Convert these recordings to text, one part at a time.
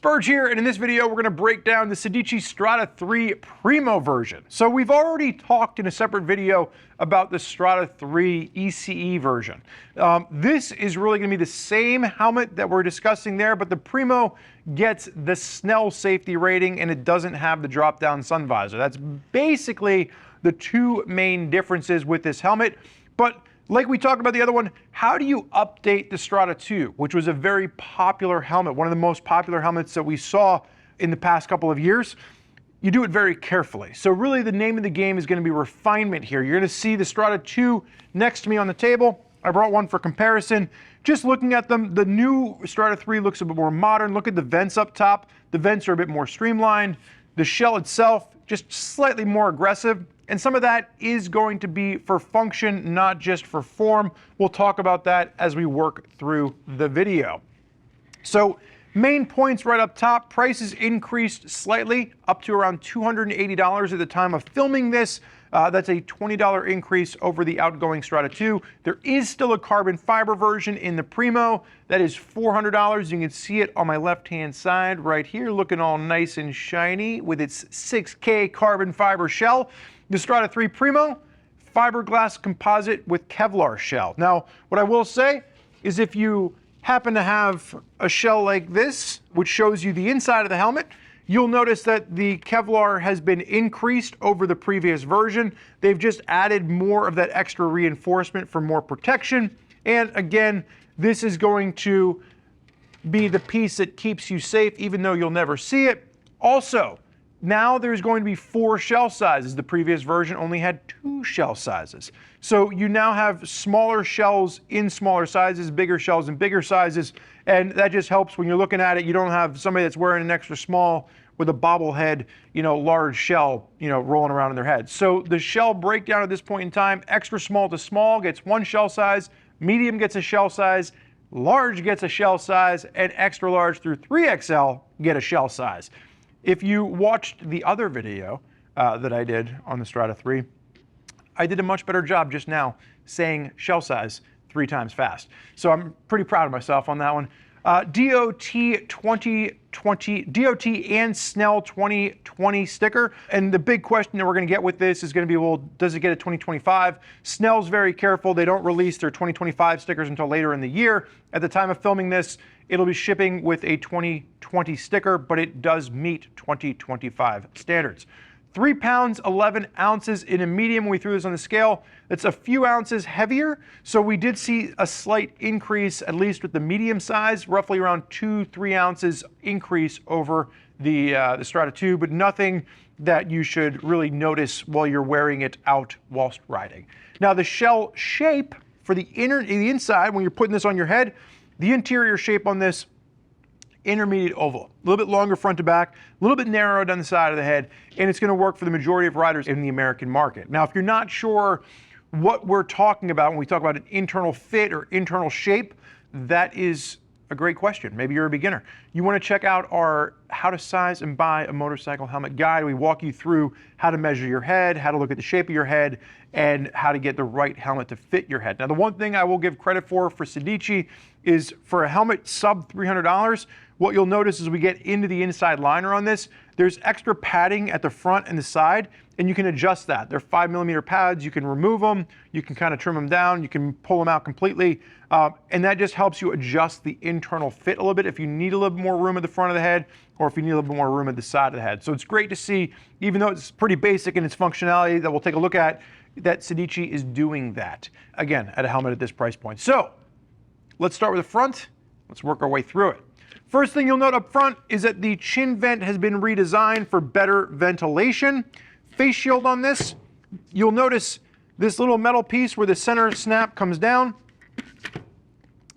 Spurge here, and in this video we're going to break down the Sedici Strada 3 Primo version. So we've already talked in a separate video about the Strada 3 ECE version. This is really going to be the same helmet that we're discussing there, but the Primo gets the Snell safety rating and it doesn't have the drop-down sun visor. That's basically the two main differences with this helmet. But like we talked about the other one, how do you update the Strada 2, which was a very popular helmet, one of the most popular helmets that we saw in the past couple of years? You do it very carefully. So really the name of the game is going to be refinement here. You're going to see the Strada 2 next to me on the table. I brought one for comparison. Just looking at them, the new Strada 3 looks a bit more modern. Look at the vents up top. The vents are a bit more streamlined. The shell itself, just slightly more aggressive. And some of that is going to be for function, not just for form. We'll talk about that as we work through the video. So main points right up top, prices increased slightly up to around $280 at the time of filming this. That's a $20 increase over the outgoing Strada 2. There is still a carbon fiber version in the Primo. That is $400. You can see it on my left-hand side right here, looking all nice and shiny with its 6K carbon fiber shell. The Strada 3 Primo, fiberglass composite with Kevlar shell. Now, what I will say is if you happen to have a shell like this, which shows you the inside of the helmet, you'll notice that the Kevlar has been increased over the previous version. They've just added more of that extra reinforcement for more protection. And again, this is going to be the piece that keeps you safe, even though you'll never see it. Also, now there's going to be 4 shell sizes. The previous version only had 2 shell sizes. So you now have smaller shells in smaller sizes, bigger shells in bigger sizes, and that just helps when you're looking at it. You don't have somebody that's wearing an extra small with a bobblehead, large shell, rolling around in their head. So the shell breakdown at this point in time, extra small to small gets 1 shell size, medium gets a shell size, large gets a shell size, and extra large through 3XL get a shell size. If you watched the other video that I did on the Strada 3, I did a much better job just now saying shell size 3 times fast. So I'm pretty proud of myself on that one. DOT 2020, DOT and Snell 2020 sticker. And the big question that we're going to get with this is going to be, well, does it get a 2025? Snell's very careful. They don't release their 2025 stickers until later in the year. At the time of filming this, it'll be shipping with a 2020 sticker, but it does meet 2025 standards. 3 pounds, 11 ounces in a medium. When we threw this on the scale, it's a few ounces heavier. So we did see a slight increase, at least with the medium size, roughly around 2-3 ounces increase over the Strada 2, but nothing that you should really notice while you're wearing it out whilst riding. Now the shell shape for the inside, when you're putting this on your head, the interior shape on this, intermediate oval, a little bit longer front to back, a little bit narrower down the side of the head, and it's going to work for the majority of riders in the American market. Now, if you're not sure what we're talking about when we talk about an internal fit or internal shape, that is a great question. Maybe you're a beginner. You want to check out our How to Size and Buy a Motorcycle Helmet guide. We walk you through how to measure your head, how to look at the shape of your head, and how to get the right helmet to fit your head. Now, the one thing I will give credit for Sedici is for a helmet sub $300, what you'll notice as we get into the inside liner on this, there's extra padding at the front and the side, and you can adjust that. They're 5mm pads. You can remove them. You can kind of trim them down. You can pull them out completely. And that just helps you adjust the internal fit a little bit if you need a little bit more room at the front of the head or if you need a little bit more room at the side of the head. So it's great to see, even though it's pretty basic in its functionality that we'll take a look at, that Sedici is doing that, again, at a helmet at this price point. So let's start with the front. Let's work our way through it. First thing you'll note up front is that the chin vent has been redesigned for better ventilation. Face shield on this, you'll notice this little metal piece where the center snap comes down.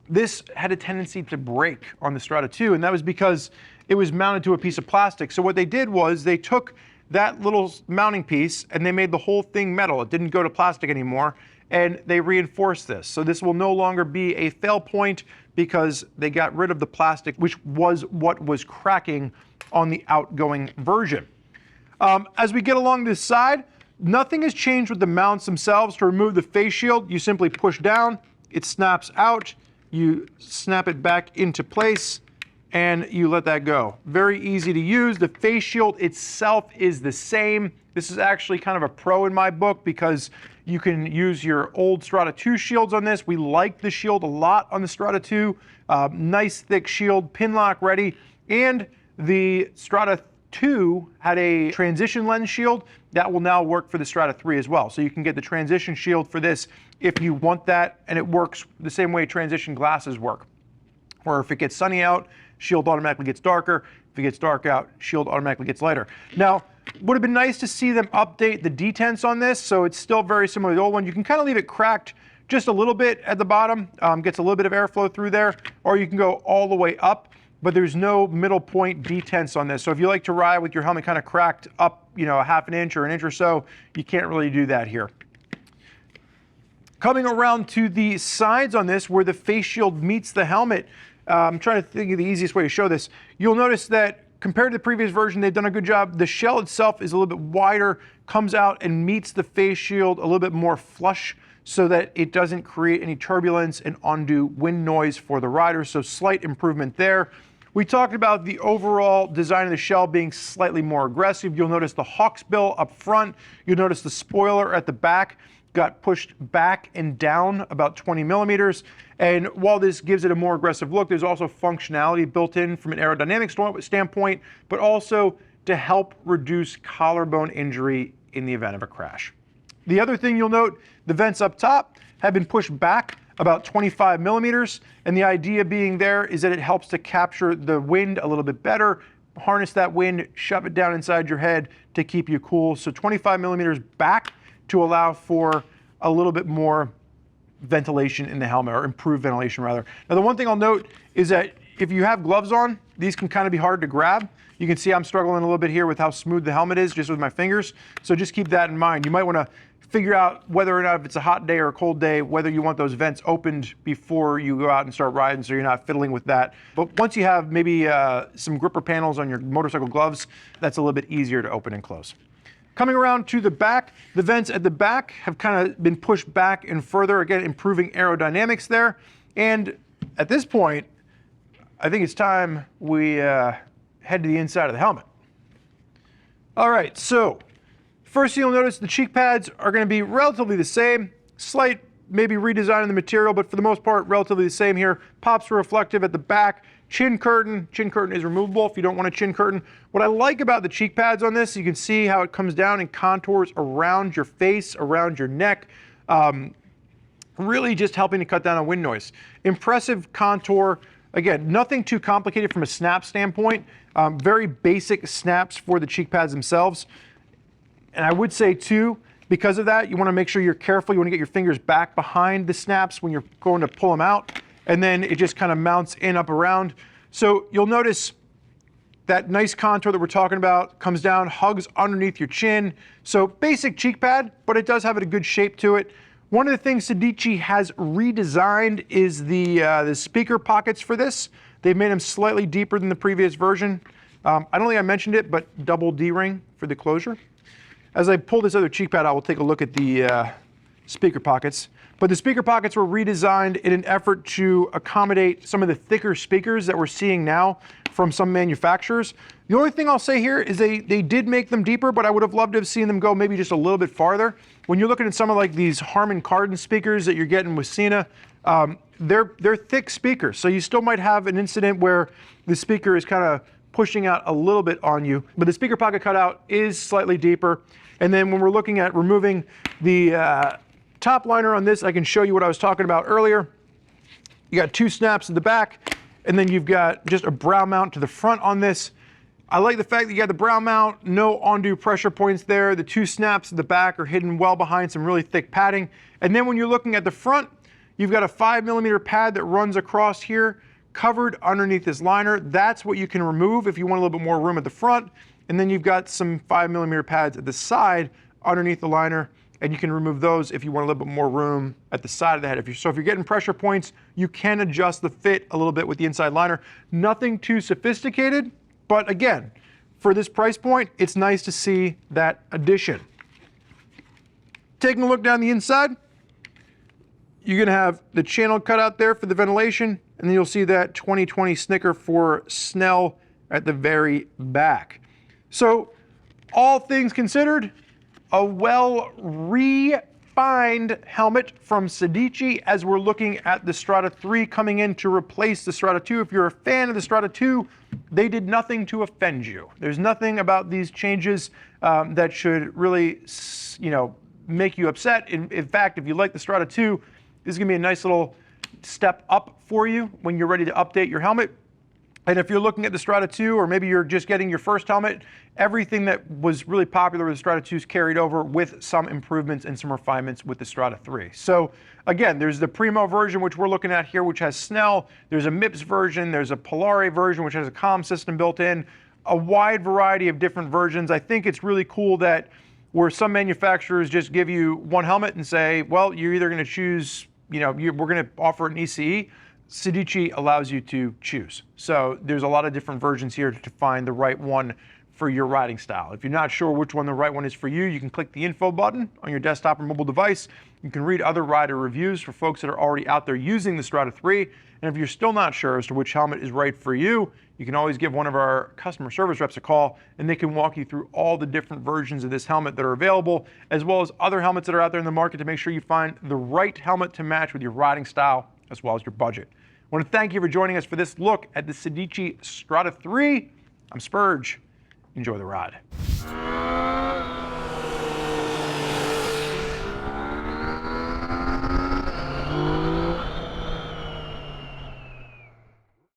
This had a tendency to break on the Strada 2, and that was because it was mounted to a piece of plastic. So what they did was they took that little mounting piece and they made the whole thing metal. It didn't go to plastic anymore, and they reinforced this. So this will no longer be a fail point because they got rid of the plastic, which was what was cracking on the outgoing version. As we get along this side, nothing has changed with the mounts themselves. To remove the face shield, you simply push down, it snaps out, you snap it back into place, and you let that go. Very easy to use. The face shield itself is the same. This is actually kind of a pro in my book because you can use your old Strada 2 shields on this. We like the shield a lot on the Strada 2. Nice thick shield, Pinlock-ready, and the Strada 2 had a transition lens shield that will now work for the Strada 3 as well. So you can get the transition shield for this if you want that, and it works the same way transition glasses work. Or if it gets sunny out, shield automatically gets darker. If it gets dark out, shield automatically gets lighter. Now, would have been nice to see them update the detents on this, so it's still very similar to the old one. You can kind of leave it cracked just a little bit at the bottom, gets a little bit of airflow through there, or you can go all the way up, but there's no middle point detents on this. So if you like to ride with your helmet kind of cracked up, you know, a half an inch or an inch or so, you can't really do that here. Coming around to the sides on this, where the face shield meets the helmet, I'm trying to think of the easiest way to show this. You'll notice that compared to the previous version, they've done a good job. The shell itself is a little bit wider, comes out and meets the face shield a little bit more flush so that it doesn't create any turbulence and undue wind noise for the rider. So slight improvement there. We talked about the overall design of the shell being slightly more aggressive. You'll notice the hawksbill up front. You'll notice the spoiler at the back got pushed back and down about 20 millimeters. And while this gives it a more aggressive look, there's also functionality built in from an aerodynamic standpoint, but also to help reduce collarbone injury in the event of a crash. The other thing you'll note, the vents up top have been pushed back about 25 millimeters. And the idea being there is that it helps to capture the wind a little bit better, harness that wind, shove it down inside your head to keep you cool. So 25 millimeters back to allow for a little bit more ventilation in the helmet, or improved ventilation rather. Now the one thing I'll note is that if you have gloves on, these can kind of be hard to grab. You can see I'm struggling a little bit here with how smooth the helmet is just with my fingers. So just keep that in mind. You might want to figure out whether or not, if it's a hot day or a cold day, whether you want those vents opened before you go out and start riding so you're not fiddling with that. But once you have maybe some gripper panels on your motorcycle gloves, that's a little bit easier to open and close. Coming around to the back, the vents at the back have kind of been pushed back and further, again, improving aerodynamics there. And at this point, I think it's time we head to the inside of the helmet. All right, so first you'll notice the cheek pads are going to be relatively the same. Slight maybe redesign in the material, but for the most part, relatively the same here. Pops reflective at the back. Chin curtain is removable if you don't want a chin curtain. What I like about the cheek pads on this, you can see how it comes down and contours around your face, around your neck, really just helping to cut down on wind noise. Impressive contour. Again, nothing too complicated from a snap standpoint. Very basic snaps for the cheek pads themselves. And I would say too, because of that, you want to make sure you're careful. You want to get your fingers back behind the snaps when you're going to pull them out. And then it just kind of mounts in up around. So you'll notice that nice contour that we're talking about comes down, hugs underneath your chin. So basic cheek pad, but it does have a good shape to it. One of the things Sedici has redesigned is the speaker pockets for this. They've made them slightly deeper than the previous version. I don't think I mentioned it, but double D-ring for the closure. As I pull this other cheek pad out, we'll take a look at the speaker pockets. But the speaker pockets were redesigned in an effort to accommodate some of the thicker speakers that we're seeing now from some manufacturers. The only thing I'll say here is they did make them deeper, but I would have loved to have seen them go maybe just a little bit farther. When you're looking at some of like these Harman Kardon speakers that you're getting with Sena, they're thick speakers. So you still might have an incident where the speaker is kind of pushing out a little bit on you, but the speaker pocket cutout is slightly deeper. And then when we're looking at removing the top liner on this, I can show you what I was talking about earlier. You got two snaps at the back, and then you've got just a brow mount to the front on this. I like the fact that you got the brow mount, no undue pressure points there. The two snaps at the back are hidden well behind some really thick padding. And then when you're looking at the front, you've got a 5mm pad that runs across here, covered underneath this liner. That's what you can remove if you want a little bit more room at the front. And then you've got some 5mm pads at the side underneath the liner, and you can remove those if you want a little bit more room at the side of the head. So if you're getting pressure points, you can adjust the fit a little bit with the inside liner. Nothing too sophisticated, but again, for this price point, it's nice to see that addition. Taking a look down the inside, you're going to have the channel cut out there for the ventilation, and then you'll see that 2020 sticker for Snell at the very back. So all things considered, a well refined helmet from Sedici as we're looking at the Strada 3 coming in to replace the Strada 2. If you're a fan of the Strada 2, they did nothing to offend you. There's nothing about these changes that should really, make you upset. In fact, if you like the Strada 2, this is going to be a nice little step up for you when you're ready to update your helmet. And if you're looking at the Strada 2, or maybe you're just getting your first helmet, everything that was really popular with the Strada 2 is carried over with some improvements and some refinements with the Strada 3. So again, there's the Primo version, which we're looking at here, which has Snell. There's a MIPS version. There's a Polare version, which has a comm system built in. A wide variety of different versions. I think it's really cool that where some manufacturers just give you one helmet and say, well, you're either going to choose, we're going to offer an ECE. Sedici allows you to choose. So there's a lot of different versions here to find the right one for your riding style. If you're not sure which one the right one is for you, you can click the info button on your desktop or mobile device. You can read other rider reviews for folks that are already out there using the Strada 3. And if you're still not sure as to which helmet is right for you, you can always give one of our customer service reps a call, and they can walk you through all the different versions of this helmet that are available, as well as other helmets that are out there in the market to make sure you find the right helmet to match with your riding style as well as your budget. I want to thank you for joining us for this look at the Sedici Strada 3. I'm Spurge. Enjoy the ride.